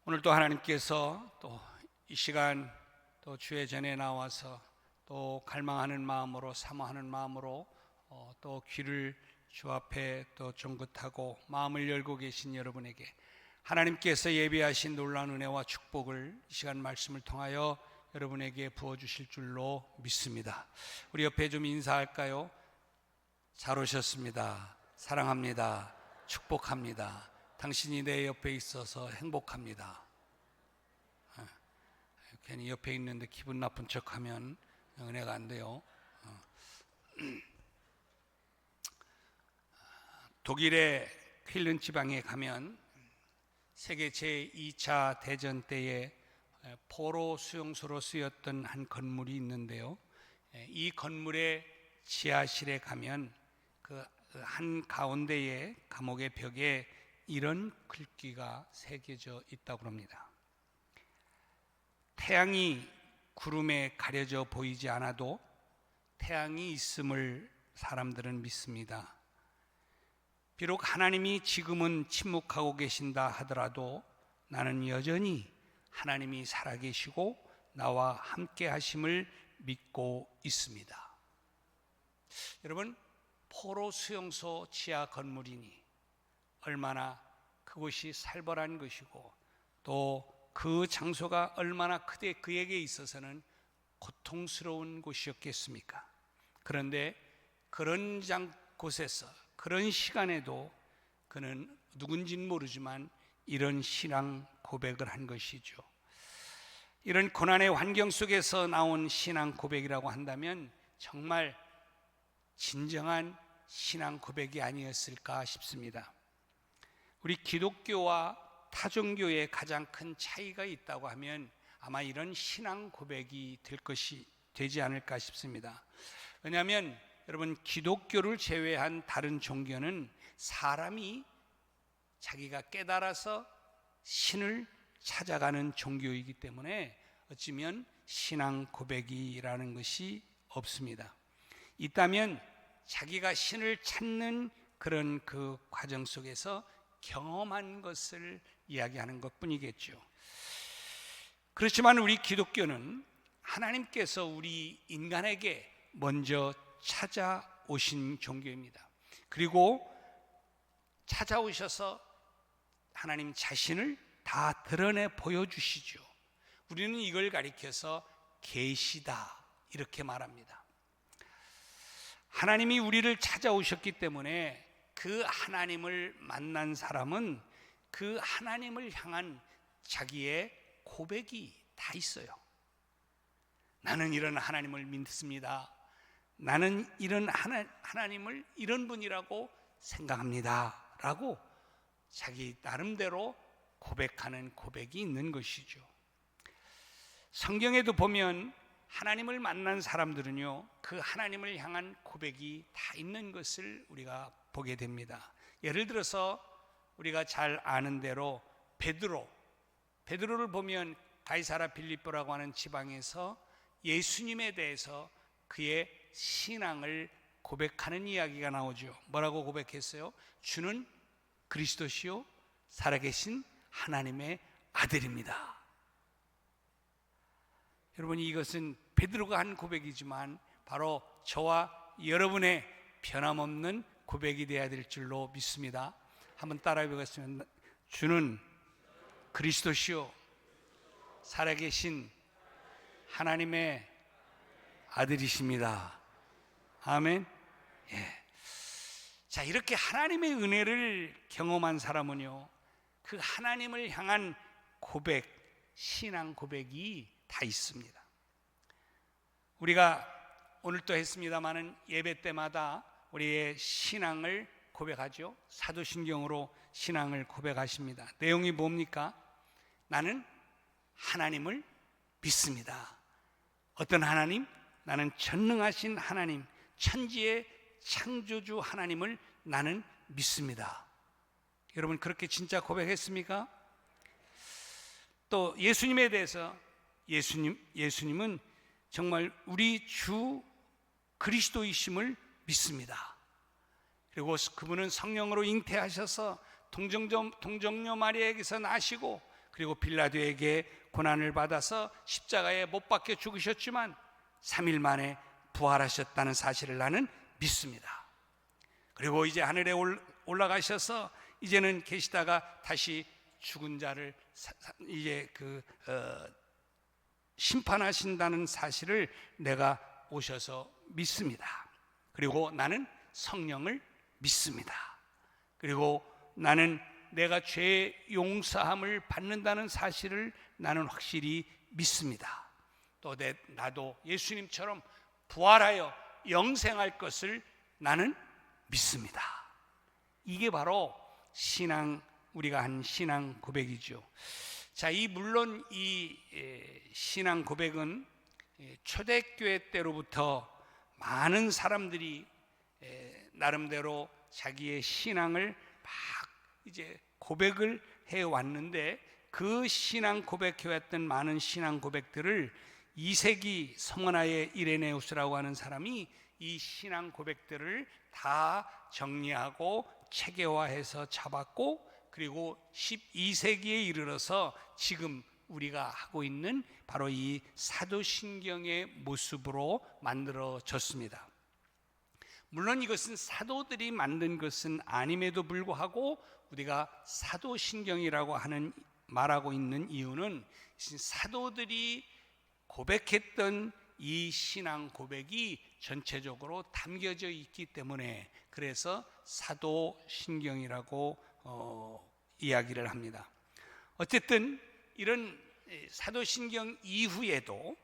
오늘도 하나님께서 또 이 시간 또 주의 전에 나와서 또 갈망하는 마음으로 사모하는 마음으로 또 귀를 주 앞에 또 쫑긋하고 마음을 열고 계신 여러분에게 하나님께서 예비하신 놀라운 은혜와 축복을 이 시간 말씀을 통하여 여러분에게 부어주실 줄로 믿습니다. 우리 옆에 좀 인사할까요? 잘 오셨습니다. 사랑합니다. 축복합니다. 당신이 내 옆에 있어서 행복합니다. 괜히 옆에 있는데 기분 나쁜 척하면 은혜가 안 돼요. 독일의 퀼른 지방에 가면 세계 제2차 대전 때에 포로 수용소로 쓰였던 한 건물이 있는데요. 이 건물의 지하실에 가면 그 한 가운데에 감옥의 벽에 이런 글귀가 새겨져 있다고 합니다. 태양이 구름에 가려져 보이지 않아도 태양이 있음을 사람들은 믿습니다. 비록 하나님이 지금은 침묵하고 계신다 하더라도 나는 여전히 하나님이 살아계시고 나와 함께 하심을 믿고 있습니다. 여러분, 포로 수용소 지하 건물이니 얼마나 그곳이 살벌한 것이고 또 그 장소가 얼마나 그에게 있어서는 고통스러운 곳이었겠습니까? 그런데 그런 곳에서 그런 시간에도 그는 누군지는 모르지만 이런 신앙 고백을 한 것이죠. 이런 고난의 환경 속에서 나온 신앙 고백이라고 한다면 정말 진정한 신앙 고백이 아니었을까 싶습니다. 우리 기독교와 타종교의 가장 큰 차이가 있다고 하면 아마 이런 신앙 고백이 되지 않을까 싶습니다. 왜냐하면 여러분, 기독교를 제외한 다른 종교는 사람이 자기가 깨달아서 신을 찾아가는 종교이기 때문에 어쩌면 신앙 고백이라는 것이 없습니다. 있다면 자기가 신을 찾는 그런 그 과정 속에서 경험한 것을 이야기하는 것뿐이겠죠. 그렇지만 우리 기독교는 하나님께서 우리 인간에게 먼저 찾아오신 종교입니다. 그리고 찾아오셔서 하나님 자신을 다 드러내 보여주시죠. 우리는 이걸 가리켜서 계시다 이렇게 말합니다. 하나님이 우리를 찾아오셨기 때문에 그 하나님을 만난 사람은 그 하나님을 향한 자기의 고백이 다 있어요. 나는 이런 하나님을 믿습니다. 나는 이런 하나님을 이런 분이라고 생각합니다 라고 자기 나름대로 고백하는 고백이 있는 것이죠. 성경에도 보면 하나님을 만난 사람들은요, 그 하나님을 향한 고백이 다 있는 것을 우리가 보게 됩니다. 예를 들어서 우리가 잘 아는 대로 베드로를 보면 가이사라 빌립보라고 하는 지방에서 예수님에 대해서 그의 신앙을 고백하는 이야기가 나오죠. 뭐라고 고백했어요? 주는 그리스도시요 살아계신 하나님의 아들입니다. 여러분, 이것은 베드로가 한 고백이지만 바로 저와 여러분의 변함없는 고백이 되어야 될 줄로 믿습니다. 한번 따라해 보겠습니다. 주는 그리스도시요 살아계신 하나님의 아들이십니다. 아멘. 예. 자, 이렇게 하나님의 은혜를 경험한 사람은요, 그 하나님을 향한 고백, 신앙 고백이 다 있습니다. 우리가 오늘 또 했습니다마는 예배 때마다 우리의 신앙을 고백하죠. 사도신경으로 신앙을 고백하십니다. 내용이 뭡니까? 나는 하나님을 믿습니다. 어떤 하나님? 나는 전능하신 하나님, 천지의 창조주 하나님을 나는 믿습니다. 여러분, 그렇게 진짜 고백했습니까? 또 예수님에 대해서 예수님은 정말 우리 주 그리스도이심을 믿습니다. 그리고 그분은 성령으로 잉태하셔서 동정녀 마리아에게서 나시고 그리고 빌라도에게 고난을 받아서 십자가에 못 박혀 죽으셨지만 3일 만에 부활하셨다는 사실을 나는 믿습니다. 그리고 이제 하늘에 올라가셔서 이제는 계시다가 다시 죽은 자를 이제 심판하신다는 사실을 내가 오셔서 믿습니다. 그리고 나는 성령을 믿습니다. 그리고 나는 내가 죄 용서함을 받는다는 사실을 나는 확실히 믿습니다. 또 나도 예수님처럼 부활하여 영생할 것을 나는 믿습니다. 이게 바로 우리가 한 신앙 고백이죠. 자, 물론 이 신앙 고백은 초대교회 때로부터 많은 사람들이 나름대로 자기의 신앙을 막 이제 고백을 해 왔는데, 그 신앙 고백해왔던 많은 신앙 고백들을 2세기 성원하의 이레네우스라고 하는 사람이 이 신앙 고백들을 다 정리하고 체계화해서 잡았고, 그리고 12세기에 이르러서 지금 우리가 하고 있는 바로 이 사도신경의 모습으로 만들어졌습니다. 물론 이것은 사도들이 만든 것은 아님에도 불구하고 우리가 사도신경이라고 말하고 있는 이유는 사도들이 고백했던 이 신앙 고백이 전체적으로 담겨져 있기 때문에, 그래서 사도신경이라고 이야기를 합니다. 어쨌든 이런 사도신경 이후에도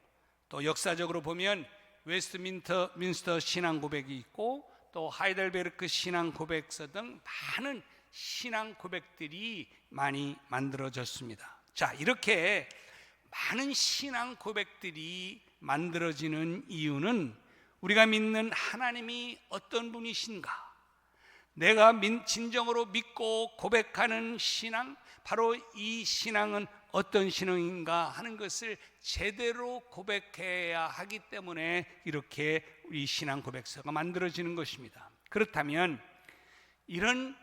또 역사적으로 보면 웨스트민스터 신앙 고백이 있고, 또 하이델베르크 신앙 고백서 등 많은 신앙 고백들이 많이 만들어졌습니다. 자, 이렇게 많은 신앙 고백들이 만들어지는 이유는 우리가 믿는 하나님이 어떤 분이신가, 내가 진정으로 믿고 고백하는 신앙, 바로 이 신앙은 어떤 신앙인가 하는 것을 제대로 고백해야 하기 때문에 이렇게 우리 신앙 고백서가 만들어지는 것입니다. 그렇다면 이런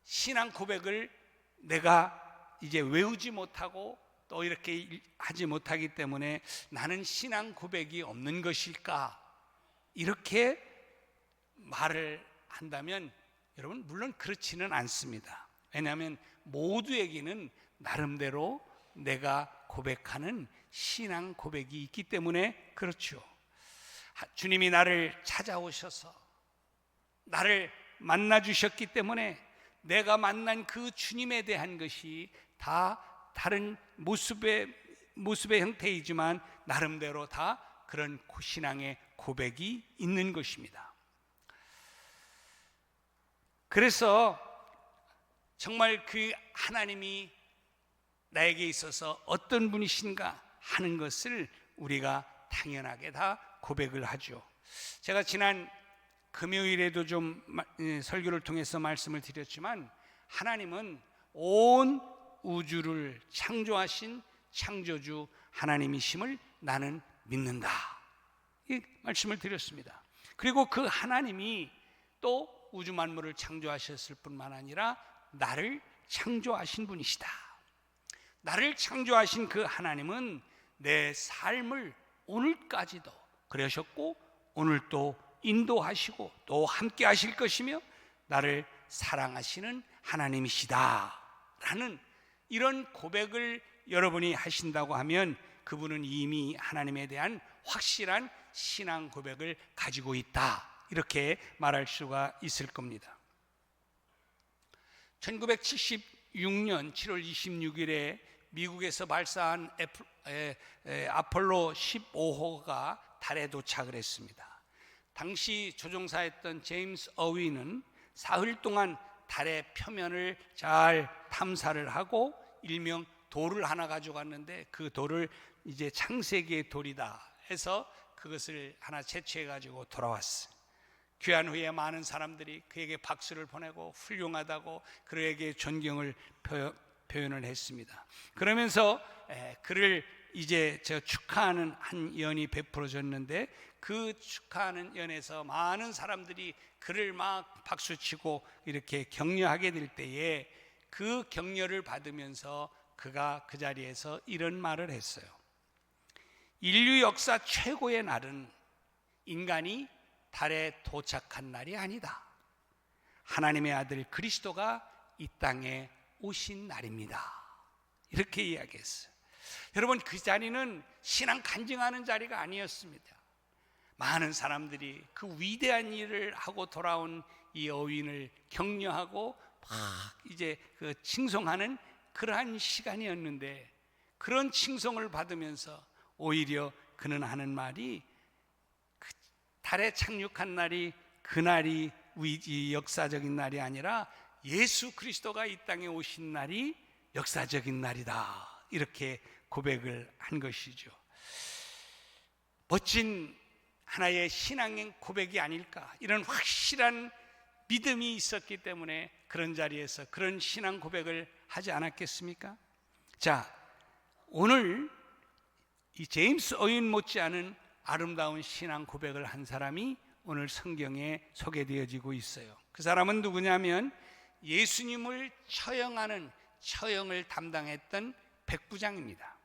신앙 고백을 내가 이제 외우지 못하고 또 이렇게 하지 못하기 때문에 나는 신앙 고백이 없는 것일까, 이렇게 말을 한다면 여러분, 물론 그렇지는 않습니다. 왜냐하면 모두에게는 나름대로 내가 고백하는 신앙 고백이 있기 때문에 그렇죠. 주님이 나를 찾아오셔서 나를 만나 주셨기 때문에 내가 만난 그 주님에 대한 것이 다 다른 모습의 형태이지만 나름대로 다 그런 신앙의 고백이 있는 것입니다. 그래서 정말 그 하나님이 나에게 있어서 어떤 분이신가 하는 것을 우리가 당연하게 다 고백을 하죠. 제가 지난 금요일에도 좀 설교를 통해서 말씀을 드렸지만, 하나님은 온 우주를 창조하신 창조주 하나님이심을 나는 믿는다, 이 말씀을 드렸습니다. 그리고 그 하나님이 또 우주 만물을 창조하셨을 뿐만 아니라 나를 창조하신 분이시다. 나를 창조하신 그 하나님은 내 삶을 오늘까지도 그러셨고, 오늘 또 인도하시고 또 함께 하실 것이며 나를 사랑하시는 하나님이시다 라는 이런 고백을 여러분이 하신다고 하면 그분은 이미 하나님에 대한 확실한 신앙 고백을 가지고 있다, 이렇게 말할 수가 있을 겁니다. 1976년 7월 26일에 미국에서 발사한 아폴로 15호가 달에 도착을 했습니다. 당시 조종사였던 제임스 어윈은 사흘 동안 달의 표면을 잘 탐사를 하고 일명 돌을 하나 가져갔는데, 그 돌을 이제 창세기의 돌이다 해서 그것을 하나 채취해 가지고 돌아왔어요. 귀한 후에 많은 사람들이 그에게 박수를 보내고 훌륭하다고 그에게 존경을 표현을 했습니다. 그러면서 그를 이제 축하하는 한 연이 베풀어졌는데, 그 축하하는 연에서 많은 사람들이 그를 막 박수치고 이렇게 격려하게 될 때에 그 격려를 받으면서 그가 그 자리에서 이런 말을 했어요. 인류 역사 최고의 날은 인간이 달에 도착한 날이 아니다. 하나님의 아들 그리스도가 이 땅에 오신 날입니다. 이렇게 이야기했어요. 여러분, 그 자리는 신앙 간증하는 자리가 아니었습니다. 많은 사람들이 그 위대한 일을 하고 돌아온 이 어윈을 격려하고 막 이제 그 칭송하는 그러한 시간이었는데, 그런 칭송을 받으면서 오히려 그는 하는 말이 그 달에 착륙한 날이 그날이 역사적인 날이 아니라 예수 그리스도가 이 땅에 오신 날이 역사적인 날이다. 이렇게 고백을 한 것이죠. 멋진 하나의 신앙의 고백이 아닐까, 이런 확실한 믿음이 있었기 때문에 그런 자리에서 그런 신앙 고백을 하지 않았겠습니까? 자, 오늘 이 제임스 어윈 못지않은 아름다운 신앙 고백을 한 사람이 오늘 성경에 소개되어지고 있어요. 그 사람은 누구냐면 예수님을 처형을 담당했던 백부장입니다.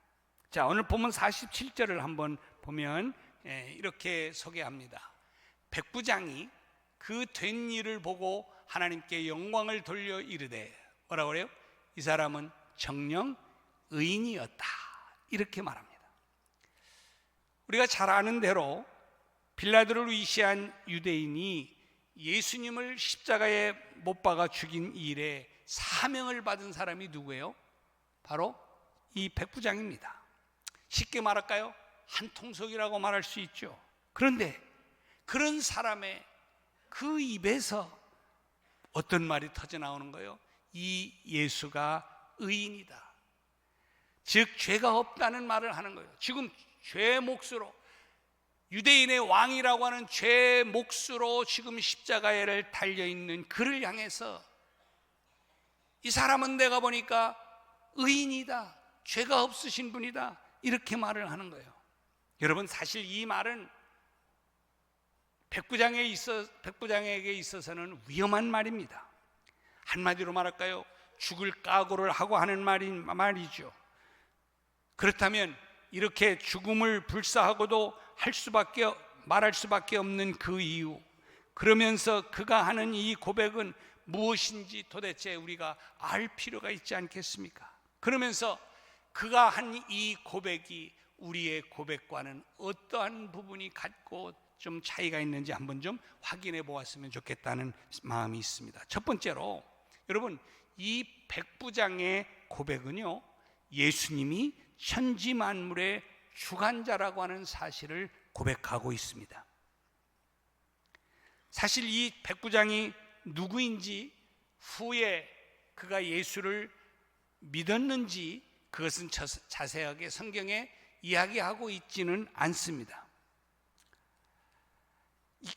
자, 오늘 본문 47절을 한번 보면 이렇게 소개합니다. 백부장이 그 된 일을 보고 하나님께 영광을 돌려 이르되, 뭐라고 그래요? 이 사람은 정녕 의인이었다. 이렇게 말합니다. 우리가 잘 아는 대로 빌라도를 위시한 유대인이 예수님을 십자가에 못 박아 죽인 일에 사명을 받은 사람이 누구예요? 바로 이 백부장입니다. 쉽게 말할까요? 한통속이라고 말할 수 있죠. 그런데 그런 사람의 그 입에서 어떤 말이 터져 나오는 거예요? 이 예수가 의인이다. 즉 죄가 없다는 말을 하는 거예요. 지금 죄의 몫으로, 유대인의 왕이라고 하는 죄의 몫으로 지금 십자가에를 달려있는 그를 향해서 이 사람은 내가 보니까 의인이다, 죄가 없으신 분이다, 이렇게 말을 하는 거예요. 여러분, 사실 이 말은 백부장에게 있어서는 위험한 말입니다. 한마디로 말할까요? 죽을 각오를 하고 하는 말이죠. 그렇다면 이렇게 죽음을 불사하고도 말할 수밖에 없는 그 이유, 그러면서 그가 하는 이 고백은 무엇인지 도대체 우리가 알 필요가 있지 않겠습니까? 그러면서 그가 한 이 고백이 우리의 고백과는 어떠한 부분이 같고 좀 차이가 있는지 한번 좀 확인해 보았으면 좋겠다는 마음이 있습니다. 첫 번째로, 여러분, 이 백부장의 고백은요, 예수님이 천지 만물의 주관자라고 하는 사실을 고백하고 있습니다. 사실 이 백부장이 누구인지, 후에 그가 예수를 믿었는지, 그것은 자세하게 성경에 이야기하고 있지는 않습니다.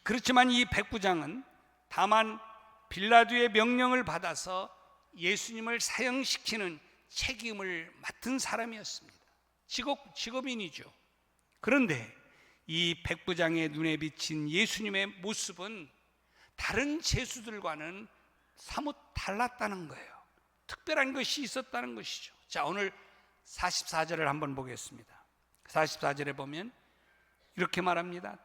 그렇지만 이 백부장은 다만 빌라도의 명령을 받아서 예수님을 사형시키는 책임을 맡은 사람이었습니다. 직업인이죠. 그런데 이 백부장의 눈에 비친 예수님의 모습은 다른 죄수들과는 사뭇 달랐다는 거예요. 특별한 것이 있었다는 것이죠. 자, 오늘 44절을 한번 보겠습니다. 44절에 보면 이렇게 말합니다.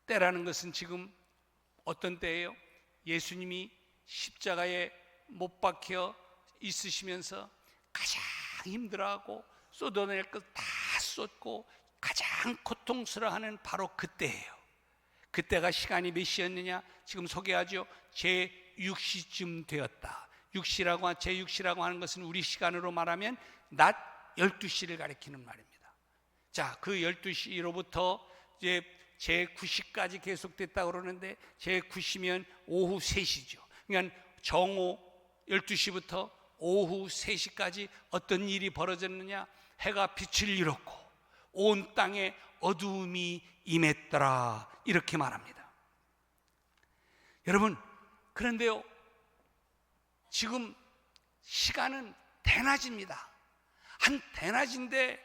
때라는 것은 지금 어떤 때예요? 예수님이 십자가에 못 박혀 있으시면서 가장 힘들어하고 쏟아낼 것 다 쏟고 가장 고통스러워하는 바로 그때예요. 그때가 시간이 몇 시였느냐? 지금 소개하죠. 제6시쯤 되었다. 제6시라고 하는 것은 우리 시간으로 말하면 낮 12시를 가리키는 말입니다. 자, 그 12시로부터 이제 제9시까지 계속됐다고 그러는데, 제9시면 오후 3시죠. 그러니까 정오 12시부터 오후 3시까지 어떤 일이 벌어졌느냐? 해가 빛을 잃었고 온 땅에 어두움이 임했더라, 이렇게 말합니다. 여러분, 그런데요, 지금 시간은 대낮입니다. 한 대낮인데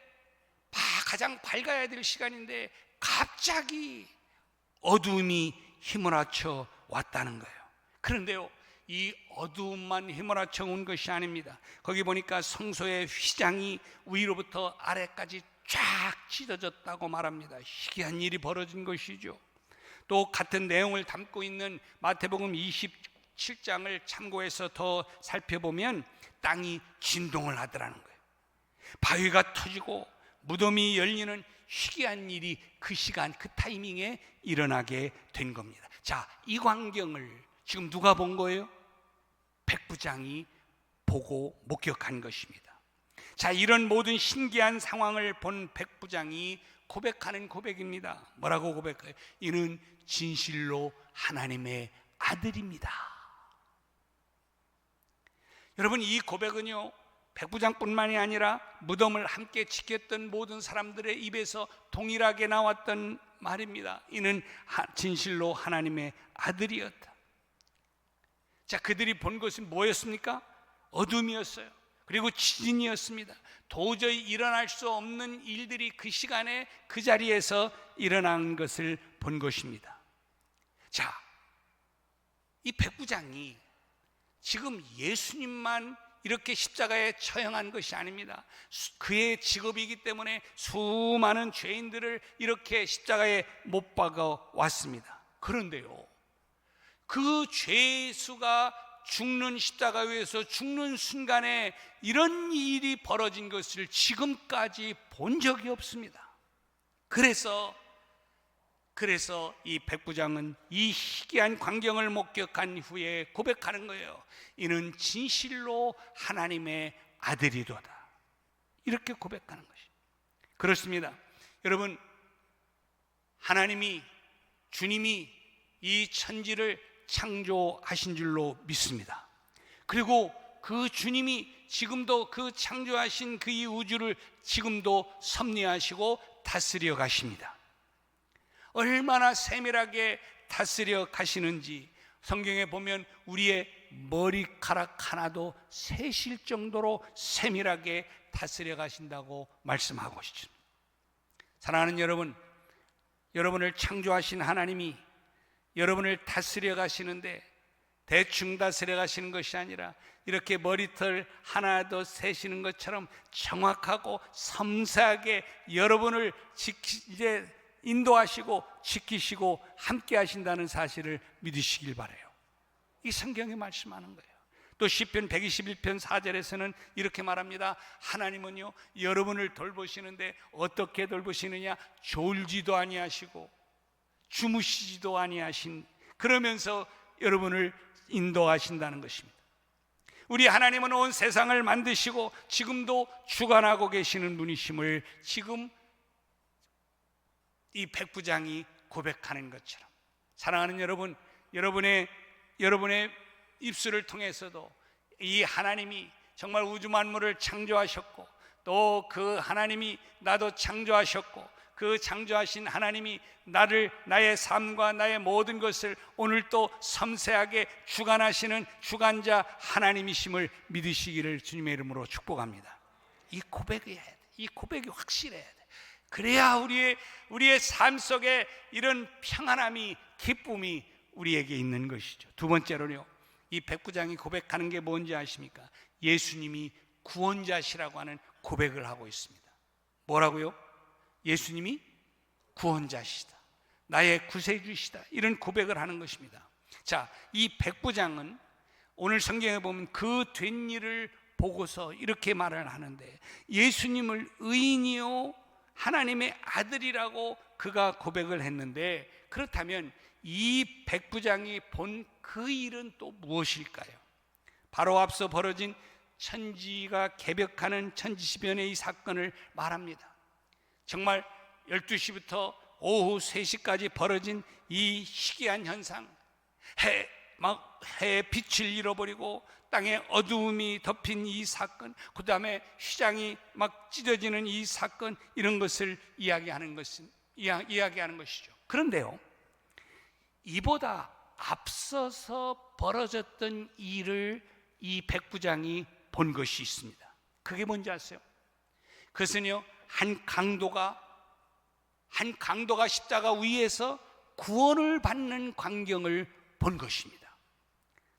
가장 밝아야 될 시간인데 갑자기 어두움이 휘몰아쳐 왔다는 거예요. 그런데요, 이 어두움만 휘몰아쳐 온 것이 아닙니다. 거기 보니까 성소의 휘장이 위로부터 아래까지 쫙 찢어졌다고 말합니다. 희귀한 일이 벌어진 것이죠. 또 같은 내용을 담고 있는 마태복음 27장을 참고해서 더 살펴보면 땅이 진동을 하더라는 거예요. 바위가 터지고 무덤이 열리는 희귀한 일이 그 시간, 그 타이밍에 일어나게 된 겁니다. 자, 이 광경을 지금 누가 본 거예요? 백부장이 보고 목격한 것입니다. 자, 이런 모든 신기한 상황을 본 백부장이 고백하는 고백입니다. 뭐라고 고백해요? 이는 진실로 하나님의 아들입니다. 여러분, 이 고백은요, 백부장뿐만이 아니라 무덤을 함께 지켰던 모든 사람들의 입에서 동일하게 나왔던 말입니다. 이는 진실로 하나님의 아들이었다. 자, 그들이 본 것은 뭐였습니까? 어둠이었어요. 그리고 지진이었습니다. 도저히 일어날 수 없는 일들이 그 시간에 그 자리에서 일어난 것을 본 것입니다. 자, 이 백부장이 지금 예수님만 이렇게 십자가에 처형한 것이 아닙니다. 그의 직업이기 때문에 수많은 죄인들을 이렇게 십자가에 못 박아 왔습니다. 그런데요, 그 죄수가 죽는 십자가 위에서 죽는 순간에 이런 일이 벌어진 것을 지금까지 본 적이 없습니다. 그래서 이 백부장은 이 희귀한 광경을 목격한 후에 고백하는 거예요. 이는 진실로 하나님의 아들이로다. 이렇게 고백하는 것이. 그렇습니다. 여러분, 하나님이, 주님이 이 천지를 창조하신 줄로 믿습니다. 그리고 그 주님이 지금도 그 창조하신 그 이 우주를 지금도 섭리하시고 다스려 가십니다. 얼마나 세밀하게 다스려 가시는지 성경에 보면 우리의 머리카락 하나도 세실 정도로 세밀하게 다스려 가신다고 말씀하고 있습니다. 사랑하는 여러분, 여러분을 창조하신 하나님이 여러분을 다스려 가시는데 대충 다스려 가시는 것이 아니라 이렇게 머리털 하나도 세시는 것처럼 정확하고 섬세하게 여러분을 이제 인도하시고 지키시고 함께 하신다는 사실을 믿으시길 바라요. 이 성경에 말씀하는 거예요. 또 시편 121편 4절에서는 이렇게 말합니다. 하나님은요, 여러분을 돌보시는데 어떻게 돌보시느냐? 졸지도 아니하시고 주무시지도 아니하신, 그러면서 여러분을 인도하신다는 것입니다. 우리 하나님은 온 세상을 만드시고 지금도 주관하고 계시는 분이심을 지금 이 백부장이 고백하는 것처럼, 사랑하는 여러분, 여러분의 입술을 통해서도 이 하나님이 정말 우주 만물을 창조하셨고 또 그 하나님이 나도 창조하셨고 그 창조하신 하나님이 나의 삶과 나의 모든 것을 오늘 또 섬세하게 주관하시는 주관자 하나님이심을 믿으시기를 주님의 이름으로 축복합니다. 이 고백이 해야 돼. 이 고백이 확실해야 돼. 그래야 우리의 삶 속에 이런 평안함이, 기쁨이 우리에게 있는 것이죠. 두 번째로요, 이 백부장이 고백하는 게 뭔지 아십니까? 예수님이 구원자시라고 하는 고백을 하고 있습니다. 뭐라고요? 예수님이 구원자시다, 나의 구세주시다, 이런 고백을 하는 것입니다. 자, 이 백부장은 오늘 성경에 보면 그 된 일을 보고서 이렇게 말을 하는데, 예수님을 의인이요 하나님의 아들이라고 그가 고백을 했는데, 그렇다면 이 백부장이 본 그 일은 또 무엇일까요? 바로 앞서 벌어진 천지가 개벽하는 천지시변의 이 사건을 말합니다. 정말 12시부터 오후 3시까지 벌어진 이 희귀한 현상, 해의 빛을 잃어버리고 땅에 어두움이 덮인 이 사건, 그 다음에 휘장이 막 찢어지는 이 사건, 이런 것을 이야기하는 것이죠. 그런데요, 이보다 앞서서 벌어졌던 일을 이 백부장이 본 것이 있습니다. 그게 뭔지 아세요? 그것은요, 한 강도가 십자가 위에서 구원을 받는 광경을 본 것입니다.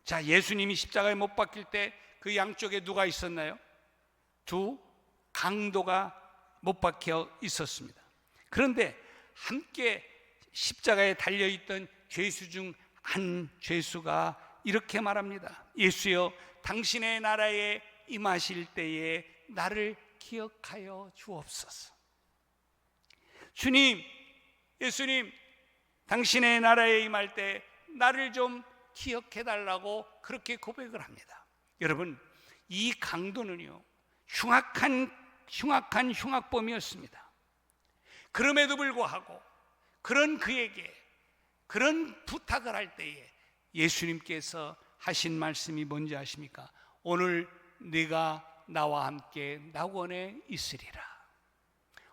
자, 예수님이 십자가에 못 박힐 때 그 양쪽에 누가 있었나요? 두 강도가 못 박혀 있었습니다. 그런데 함께 십자가에 달려있던 죄수 중 한 죄수가 이렇게 말합니다. 예수여, 당신의 나라에 임하실 때에 나를 기억하여 주옵소서. 주님, 예수님, 당신의 나라에 임할 때 나를 좀 기억해 달라고 그렇게 고백을 합니다. 여러분, 이 강도는요, 흉악한 흉악범이었습니다. 그럼에도 불구하고 그런 그에게 그런 부탁을 할 때에 예수님께서 하신 말씀이 뭔지 아십니까? 오늘 네가 나와 함께 낙원에 있으리라.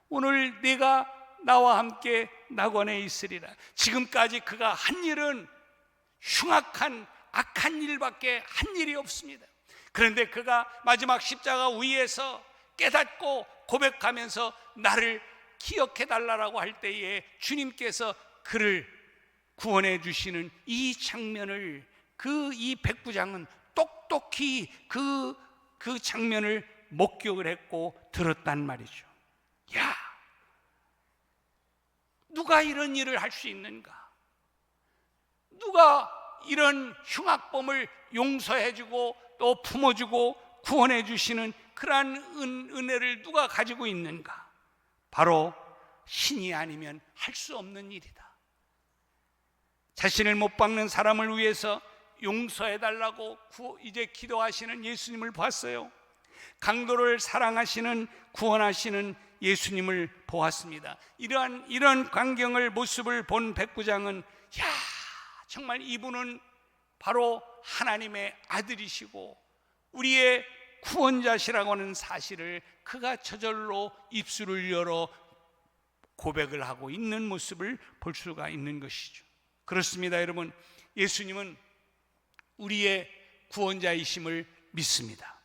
오늘 네가 나와 함께 낙원에 있으리라. 지금까지 그가 한 일은 흉악한 악한 일밖에 한 일이 없습니다. 그런데 그가 마지막 십자가 위에서 깨닫고 고백하면서 나를 기억해 달라고 할 때에 주님께서 그를 구원해 주시는 이 장면을 이 백부장은 똑똑히 그 장면을 목격을 했고 들었단 말이죠. 야, 누가 이런 일을 할 수 있는가? 누가 이런 흉악범을 용서해주고 또 품어주고 구원해 주시는 그러한 은혜를 누가 가지고 있는가? 바로 신이 아니면 할 수 없는 일이다. 자신을 못 박는 사람을 위해서 용서해 달라고 이제 기도하시는 예수님을 봤어요. 강도를 사랑하시는 구원하시는 예수님을 보았습니다. 이런 광경을 모습을 본 백부장은 야, 정말 이분은 바로 하나님의 아들이시고 우리의 구원자시라고 하는 사실을 그가 저절로 입술을 열어 고백을 하고 있는 모습을 볼 수가 있는 것이죠. 그렇습니다, 여러분. 예수님은 우리의 구원자이심을 믿습니다.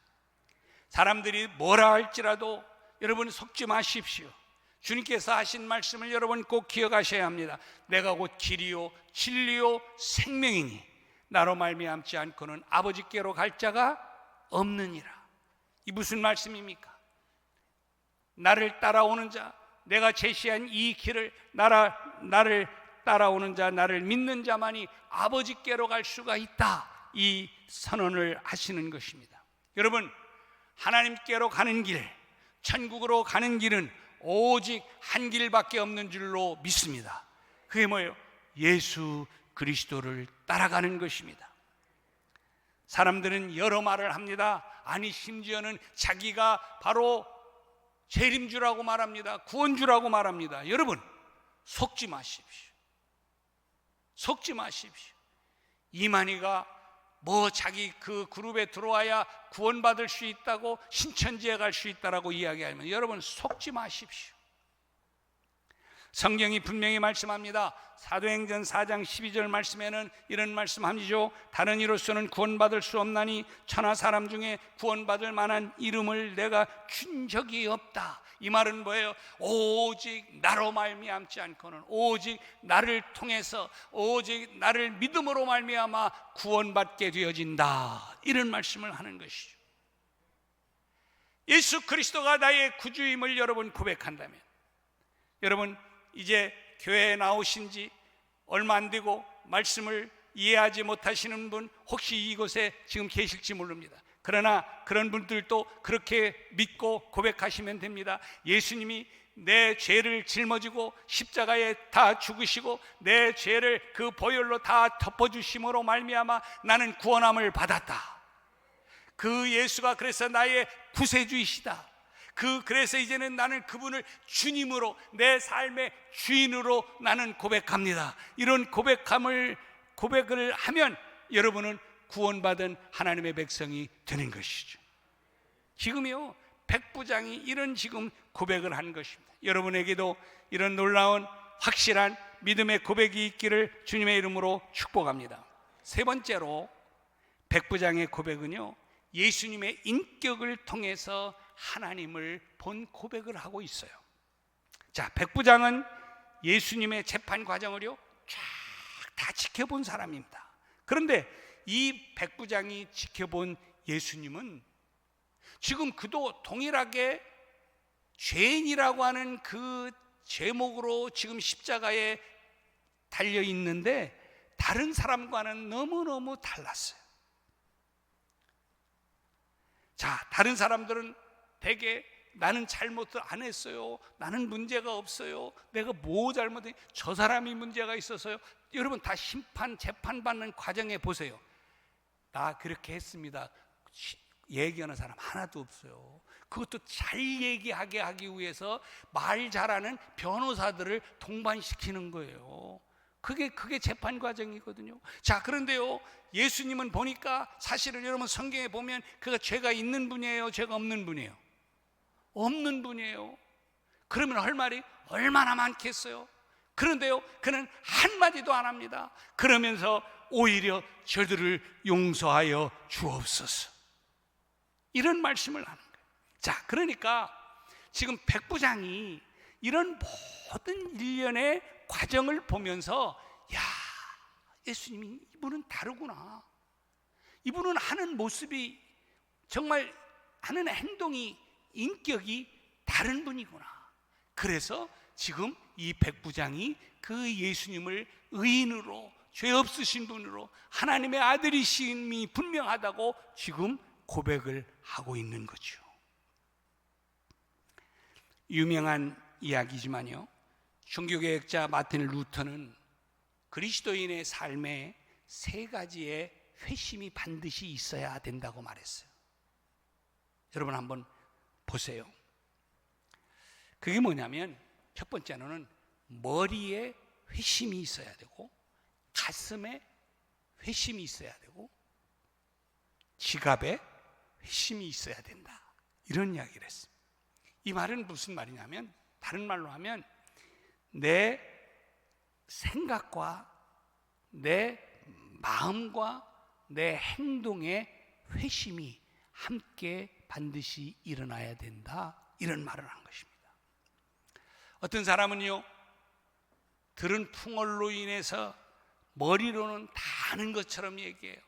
사람들이 뭐라 할지라도 여러분 속지 마십시오. 주님께서 하신 말씀을 여러분 꼭 기억하셔야 합니다. 내가 곧 길이요 진리요 생명이니 나로 말미암지 않고는 아버지께로 갈 자가 없느니라. 이 무슨 말씀입니까? 나를 따라오는 자, 내가 제시한 이 길을 나를 따라오는 자, 나를 믿는 자만이 아버지께로 갈 수가 있다. 이 선언을 하시는 것입니다. 여러분, 하나님께로 가는 길, 천국으로 가는 길은 오직 한 길밖에 없는 줄로 믿습니다. 그게 뭐예요? 예수 그리스도를 따라가는 것입니다. 사람들은 여러 말을 합니다. 아니, 심지어는 자기가 바로 재림주라고 말합니다. 구원주라고 말합니다. 여러분, 속지 마십시오. 속지 마십시오. 이만희가 자기 그 그룹에 들어와야 구원받을 수 있다고, 신천지에 갈 수 있다라고 이야기하면 여러분 속지 마십시오. 성경이 분명히 말씀합니다. 사도행전 4장 12절 말씀에는 이런 말씀하죠. 다른 이로서는 구원받을 수 없나니 천하 사람 중에 구원받을 만한 이름을 내가 준 적이 없다. 이 말은 뭐예요? 오직 나로 말미암지 않고는, 오직 나를 통해서, 오직 나를 믿음으로 말미암아 구원받게 되어진다. 이런 말씀을 하는 것이죠. 예수 그리스도가 나의 구주임을 여러분 고백한다면, 여러분 이제 교회에 나오신 지 얼마 안 되고 말씀을 이해하지 못하시는 분 혹시 이곳에 지금 계실지 모릅니다. 그러나 그런 분들도 그렇게 믿고 고백하시면 됩니다. 예수님이 내 죄를 짊어지고 십자가에 다 죽으시고 내 죄를 그 보혈로 다 덮어주심으로 말미암아 나는 구원함을 받았다. 그 예수가 그래서 나의 구세주이시다. 그래서 이제는 나는 그분을 주님으로, 내 삶의 주인으로 나는 고백합니다. 이런 고백을 하면 여러분은 구원받은 하나님의 백성이 되는 것이죠. 지금요, 백부장이 이런 지금 고백을 한 것입니다. 여러분에게도 이런 놀라운 확실한 믿음의 고백이 있기를 주님의 이름으로 축복합니다. 세 번째로 백부장의 고백은요, 예수님의 인격을 통해서 하나님을 본 고백을 하고 있어요. 자, 백부장은 예수님의 재판 과정을요 쫙 다 지켜본 사람입니다. 그런데 이 백부장이 지켜본 예수님은 지금 그도 동일하게 죄인이라고 하는 그 제목으로 지금 십자가에 달려 있는데 다른 사람과는 너무너무 달랐어요. 자, 다른 사람들은 대개 나는 잘못을 안 했어요, 나는 문제가 없어요, 내가 뭐 잘못해, 저 사람이 문제가 있어서요. 여러분 다 심판, 재판받는 과정에 보세요. 나 그렇게 했습니다 얘기하는 사람 하나도 없어요. 그것도 잘 얘기하게 하기 위해서 말 잘하는 변호사들을 동반시키는 거예요. 그게 재판 과정이거든요. 자, 그런데요, 예수님은 보니까 사실은 여러분 성경에 보면 그가 죄가 있는 분이에요, 죄가 없는 분이에요? 없는 분이에요. 그러면 할 말이 얼마나 많겠어요? 그런데요, 그는 한마디도 안 합니다. 그러면서 오히려 저들을 용서하여 주옵소서, 이런 말씀을 하는 거예요. 자, 그러니까 지금 백부장이 이런 모든 일련의 과정을 보면서 야, 예수님이 이분은 다르구나, 이분은 하는 모습이, 정말 하는 행동이, 인격이 다른 분이구나. 그래서 지금 이 백부장이 그 예수님을 의인으로, 죄 없으신 분으로, 하나님의 아들이심이 분명하다고 지금 고백을 하고 있는 거죠. 유명한 이야기지만요, 종교개혁자 마틴 루터는 그리스도인의 삶에 세 가지의 회심이 반드시 있어야 된다고 말했어요. 여러분 한번 보세요. 그게 뭐냐면, 첫 번째로는 머리에 회심이 있어야 되고, 가슴에 회심이 있어야 되고, 지갑에 회심이 있어야 된다, 이런 이야기를 했습니다. 이 말은 무슨 말이냐면, 다른 말로 하면 내 생각과 내 마음과 내 행동에 회심이 함께 반드시 일어나야 된다, 이런 말을 한 것입니다. 어떤 사람은요, 들은 풍월로 인해서 머리로는 다 아는 것처럼 얘기해요.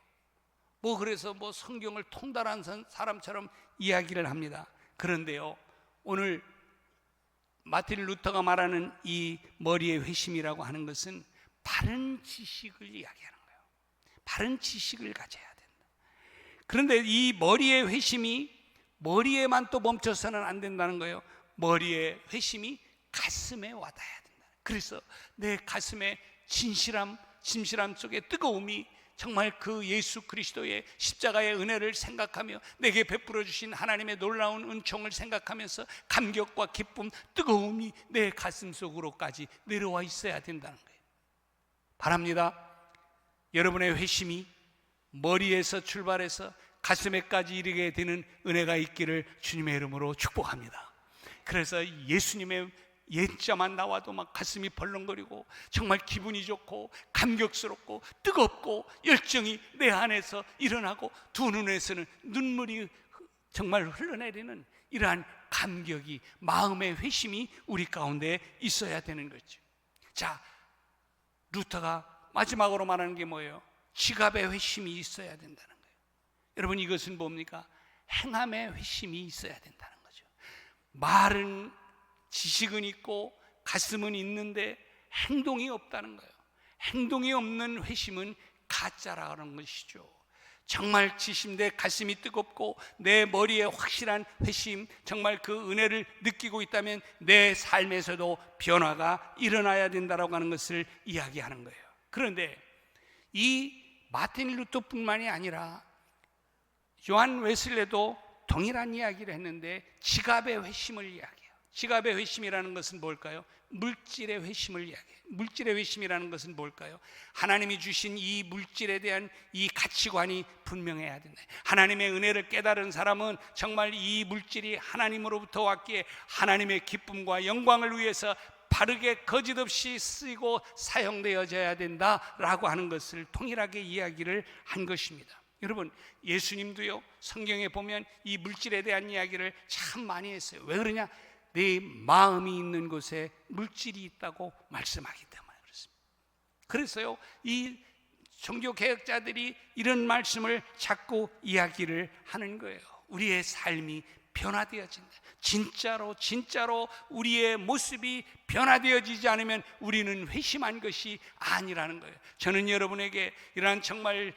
그래서 성경을 통달한 사람처럼 이야기를 합니다. 그런데요, 오늘 마틴 루터가 말하는 이 머리의 회심이라고 하는 것은 바른 지식을 이야기하는 거예요. 바른 지식을 가져야 된다. 그런데 이 머리의 회심이 머리에만 또 멈춰서는 안 된다는 거예요. 머리의 회심이 가슴에 와닿아야 된다. 그래서 내 가슴에 진실함 속에 뜨거움이, 정말 그 예수 그리스도의 십자가의 은혜를 생각하며 내게 베풀어 주신 하나님의 놀라운 은총을 생각하면서 감격과 기쁨, 뜨거움이 내 가슴 속으로까지 내려와 있어야 된다는 거예요. 바랍니다. 여러분의 회심이 머리에서 출발해서 가슴에까지 이르게 되는 은혜가 있기를 주님의 이름으로 축복합니다. 그래서 예수님의 옛자만 나와도 막 가슴이 벌렁거리고 정말 기분이 좋고 감격스럽고 뜨겁고 열정이 내 안에서 일어나고 두 눈에서는 눈물이 정말 흘러내리는 이러한 감격이, 마음의 회심이 우리 가운데 있어야 되는 거죠. 자, 루터가 마지막으로 말하는 게 뭐예요? 지갑의 회심이 있어야 된다는 거예요. 여러분, 이것은 뭡니까? 행함의 회심이 있어야 된다는 거죠. 말은, 지식은 있고 가슴은 있는데 행동이 없다는 거예요. 행동이 없는 회심은 가짜라는 것이죠. 정말 지심, 내 가슴이 뜨겁고 내 머리에 확실한 회심, 정말 그 은혜를 느끼고 있다면 내 삶에서도 변화가 일어나야 된다라고 하는 것을 이야기하는 거예요. 그런데 이 마틴 루터뿐만이 아니라 요한 웨슬레도 동일한 이야기를 했는데 지갑의 회심을 이야기해요. 지갑의 회심이라는 것은 뭘까요? 물질의 회심을 이야기해요. 물질의 회심이라는 것은 뭘까요? 하나님이 주신 이 물질에 대한 이 가치관이 분명해야 된다. 하나님의 은혜를 깨달은 사람은 정말 이 물질이 하나님으로부터 왔기에 하나님의 기쁨과 영광을 위해서 바르게 거짓없이 쓰이고 사용되어져야 된다라고 하는 것을 동일하게 이야기를 한 것입니다. 여러분, 예수님도요, 성경에 보면 이 물질에 대한 이야기를 참 많이 했어요. 왜 그러냐? 내 마음이 있는 곳에 물질이 있다고 말씀하기 때문에 그렇습니다. 그래서요, 이 종교개혁자들이 이런 말씀을 자꾸 이야기를 하는 거예요. 우리의 삶이 변화되어진다. 진짜로 우리의 모습이 변화되어지지 않으면 우리는 회심한 것이 아니라는 거예요. 저는 여러분에게 이러한 정말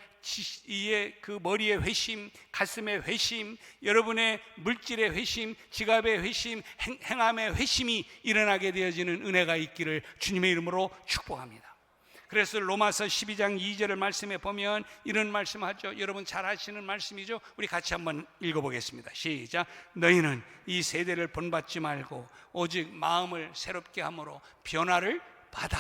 그 머리의 회심, 가슴의 회심, 여러분의 물질의 회심, 지갑의 회심, 행함의 회심이 일어나게 되어지는 은혜가 있기를 주님의 이름으로 축복합니다. 그래서 로마서 12장 2절의 말씀에 보면 이런 말씀하죠. 여러분 잘 아시는 말씀이죠. 우리 같이 한번 읽어보겠습니다. 시작. 너희는 이 세대를 본받지 말고 오직 마음을 새롭게 함으로 변화를 받아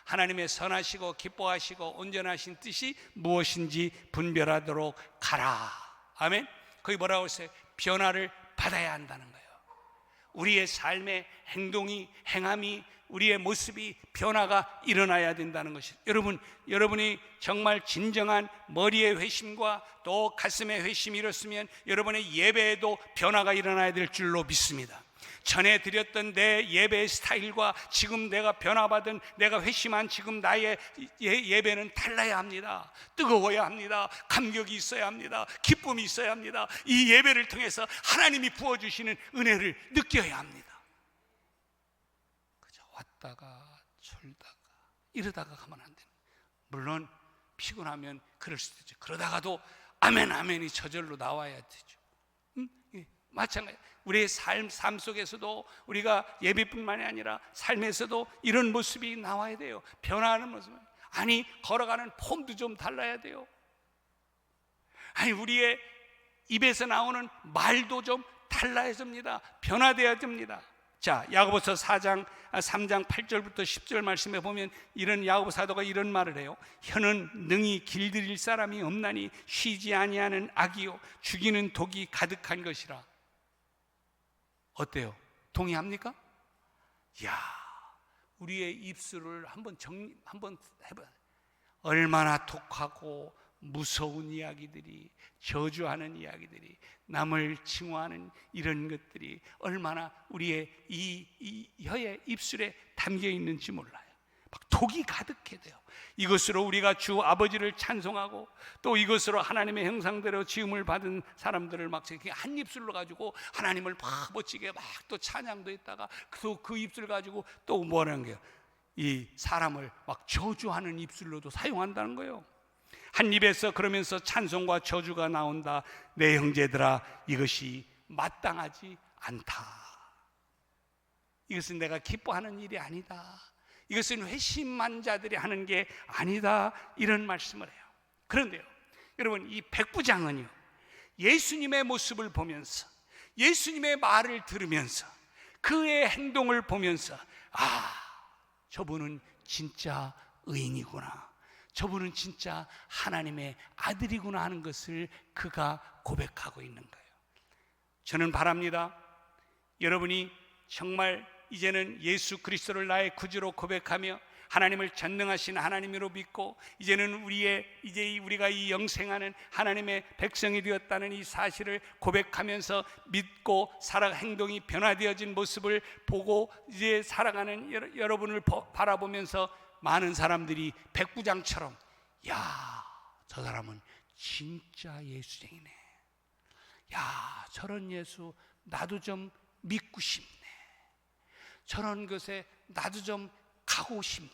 하나님의 선하시고 기뻐하시고 온전하신 뜻이 무엇인지 분별하도록 가라. 아멘. 거기 뭐라고 했어요? 변화를 받아야 한다는 거예요. 우리의 삶의 행동이, 행함이, 우리의 모습이 변화가 일어나야 된다는 것이죠. 여러분이 정말 진정한 머리의 회심과 또 가슴의 회심이 이렇으면 여러분의 예배에도 변화가 일어나야 될 줄로 믿습니다. 전에 드렸던 내 예배의 스타일과 지금 내가 변화받은, 내가 회심한 지금 나의 예배는 달라야 합니다. 뜨거워야 합니다. 감격이 있어야 합니다. 기쁨이 있어야 합니다. 이 예배를 통해서 하나님이 부어주시는 은혜를 느껴야 합니다. 그저 왔다가 졸다가 이러다가 가면 안 됩니다. 물론 피곤하면 그럴 수도 있죠. 그러다가도 아멘 아멘이 저절로 나와야 되죠. 마찬가지. 우리의 삶 속에서도 우리가 예배뿐만이 아니라 삶에서도 이런 모습이 나와야 돼요. 변화하는 모습. 아니 걸어가는 폼도 좀 달라야 돼요. 아니 우리의 입에서 나오는 말도 좀 달라야 됩니다. 변화되어야 됩니다. 자, 야고보서 3장 8절부터 10절 말씀에 보면 이런 야고보 사도가 이런 말을 해요. 혀는 능히 길들일 사람이 없나니 쉬지 아니하는 악이요 죽이는 독이 가득한 것이라. 어때요? 동의합니까? 이야, 우리의 입술을 한번 해봐요. 얼마나 독하고 무서운 이야기들이, 저주하는 이야기들이, 남을 칭호하는 이런 것들이 얼마나 우리의 이 혀의 입술에 담겨 있는지 몰라요. 막 독이 가득해 돼요. 이것으로 우리가 주 아버지를 찬송하고 또 이것으로 하나님의 형상대로 지음을 받은 사람들을 막 한 입술로 가지고 하나님을 막 멋지게 막 또 찬양도 했다가 또 그 입술 가지고 또 뭐라는 거예요? 이 사람을 막 저주하는 입술로도 사용한다는 거예요. 한 입에서 그러면서 찬송과 저주가 나온다. 내 형제들아, 이것이 마땅하지 않다. 이것은 내가 기뻐하는 일이 아니다. 이것은 회심한 자들이 하는 게 아니다. 이런 말씀을 해요. 그런데요, 여러분, 이 백부장은요, 예수님의 모습을 보면서, 예수님의 말을 들으면서, 그의 행동을 보면서 저분은 진짜 의인이구나, 저분은 진짜 하나님의 아들이구나 하는 것을 그가 고백하고 있는 거예요. 저는 바랍니다. 여러분이 정말 이제는 예수 그리스도를 나의 구주로 고백하며 하나님을 전능하신 하나님으로 믿고 이제는 우리가 이 영생하는 하나님의 백성이 되었다는 이 사실을 고백하면서 믿고 행동이 변화되어진 모습을 보고 이제 살아가는 여러분을 바라보면서 많은 사람들이 백부장처럼 야, 저 사람은 진짜 예수쟁이네. 야, 저런 예수 나도 좀 믿고 싶네. 저런 것에 나도 좀 가고 싶네.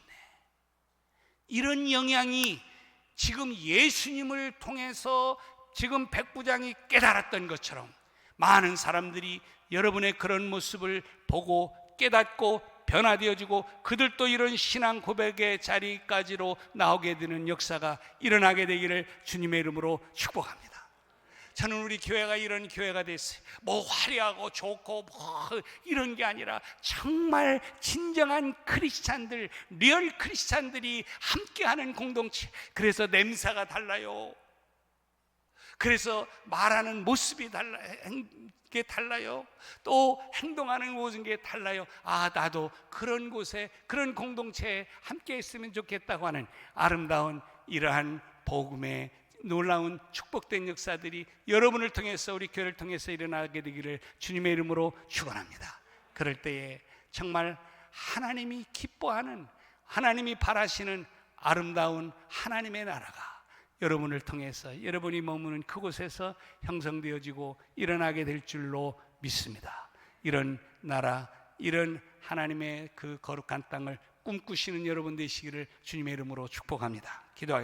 이런 영향이 지금 예수님을 통해서 지금 백부장이 깨달았던 것처럼 많은 사람들이 여러분의 그런 모습을 보고 깨닫고 변화되어지고 그들도 이런 신앙 고백의 자리까지로 나오게 되는 역사가 일어나게 되기를 주님의 이름으로 축복합니다. 저는 우리 교회가 이런 교회가 됐어요. 뭐 화려하고 좋고 뭐 이런 게 아니라 정말 진정한 크리스찬들, 리얼 크리스찬들이 함께하는 공동체. 그래서 냄새가 달라요. 그래서 말하는 모습이 달라요. 또 행동하는 모든 게 달라요. 나도 그런 곳에, 그런 공동체에 함께 있으면 좋겠다고 하는 아름다운 이러한 복음의 놀라운 축복된 역사들이 여러분을 통해서, 우리 교회를 통해서 일어나게 되기를 주님의 이름으로 축원합니다. 그럴 때에 정말 하나님이 기뻐하는, 하나님이 바라시는 아름다운 하나님의 나라가 여러분을 통해서 여러분이 머무는 그곳에서 형성되어지고 일어나게 될 줄로 믿습니다. 이런 나라, 이런 하나님의 그 거룩한 땅을 꿈꾸시는 여러분 되시기를 주님의 이름으로 축복합니다. 기도하겠습니다.